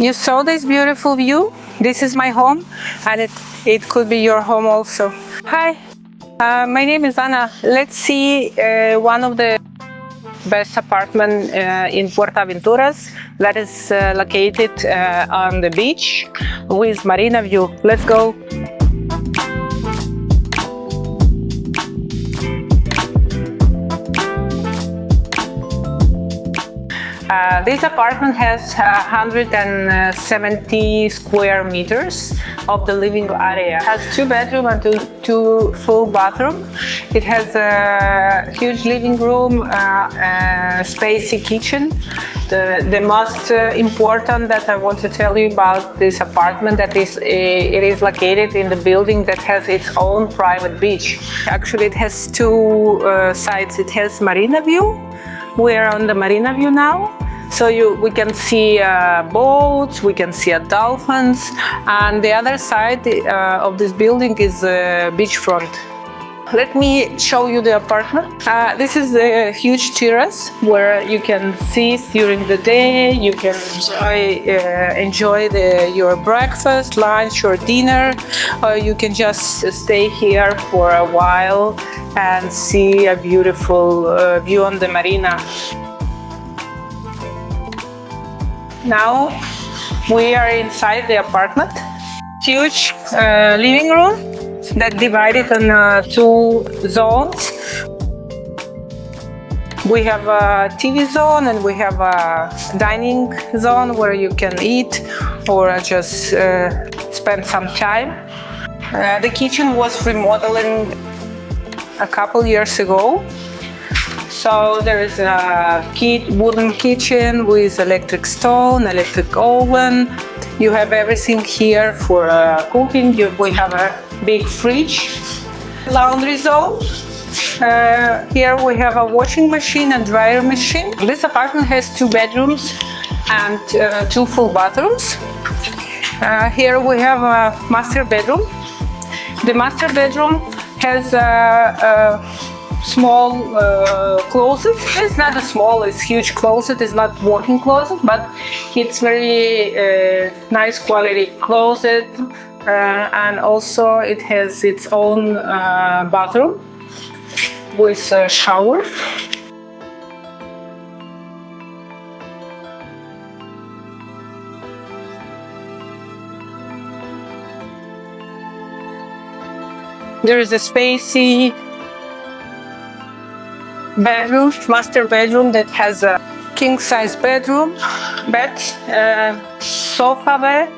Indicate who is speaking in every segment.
Speaker 1: You saw this beautiful view? This is my home, and it could be your home also. Hi, my name is Anna. Let's see one of the best apartment in Puerto Aventuras that is located on the beach with Marina view. Let's go. This apartment has 170 square meters of the living area. It has 2 bedrooms and two full bathrooms. It has a huge living room, spacey kitchen. The most important that I want to tell you about this apartment that it is located in the building that has its own private beach. Actually, it has 2 sides. It has Marina view. We are on the Marina view now. So we can see boats, we can see dolphins, and the other side of this building is beachfront. Let me show you the apartment. This is a huge terrace where you can see during the day. You can enjoy your breakfast, lunch, or dinner, or you can just stay here for a while and see a beautiful view on the marina. Now we are inside the apartment. Huge living room that divided in 2 zones. We have a TV zone and we have a dining zone where you can eat or just spend some time. The kitchen was remodeling a couple years ago. So there is a wooden kitchen with electric stove, electric oven. You have everything here for cooking. We have a big fridge, laundry zone. Here we have a washing machine and dryer machine. This apartment has 2 bedrooms and 2 full bathrooms. Here we have a master bedroom. The master bedroom has a small closet. It's not a small, it's huge closet. It's not walk-in closet, but it's very nice quality closet, and also it has its own bathroom with a shower. There is a spacey bedroom, master bedroom that has a king-size bed, sofa bed,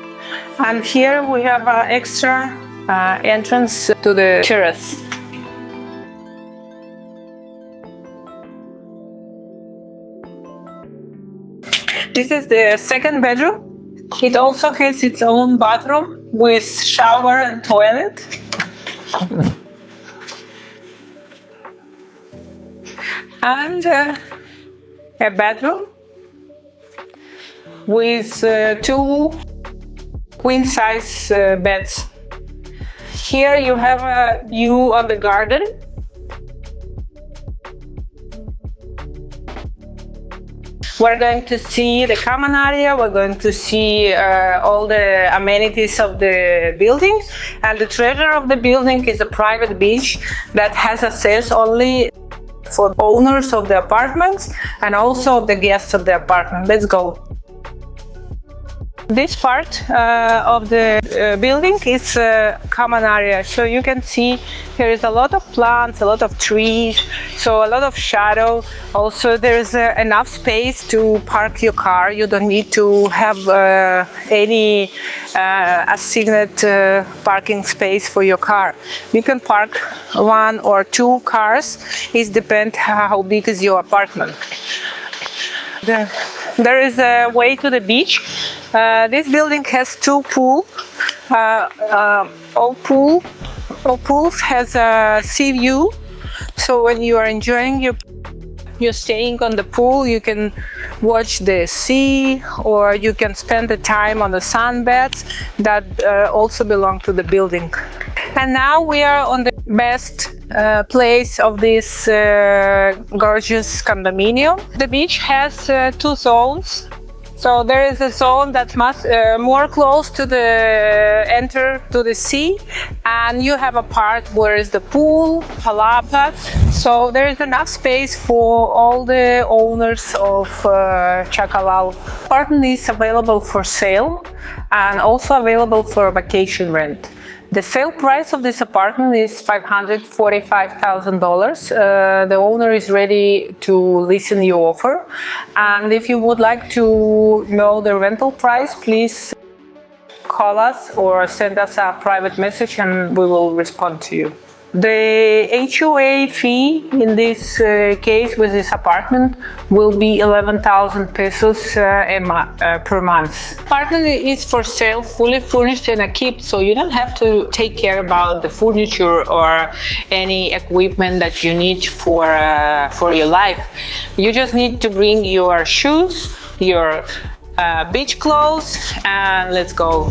Speaker 1: and here we have an extra entrance to the terrace. This is the second bedroom. It also has its own bathroom with shower and toilet. And a bedroom with 2 queen-size beds. Here you have a view of the garden. We're going to see the common area, we're going to see all the amenities of the building, and the treasure of the building is a private beach that has access only for owners of the apartments and also the guests of the apartment. Let's go. This part of the building is a common area, so you can see there is a lot of plants, a lot of trees, so a lot of shadow. Also there is enough space to park your car. You don't need to have any assigned parking space for your car. You can park 1 or 2 cars. It depends how big is your apartment. There is a way to the beach. This building has 2 pools. All pools has a sea view. So when you are enjoying you're staying on the pool, you can watch the sea, or you can spend the time on the sunbeds that also belong to the building. And now we are on the best place of this gorgeous condominium. The beach has 2 zones. So there is a zone that's more close to the enter to the sea, and you have a part where is the pool, palapas. So there is enough space for all the owners of Chacalal. Apartment is available for sale and also available for vacation rent. The sale price of this apartment is $545,000. The owner is ready to listen to your offer. And if you would like to know the rental price, please call us or send us a private message and we will respond to you. The HOA fee in this case with this apartment will be 11,000 pesos per month. Apartment is for sale, fully furnished and equipped, so you don't have to take care about the furniture or any equipment that you need for your life. You just need to bring your shoes, your beach clothes, and let's go.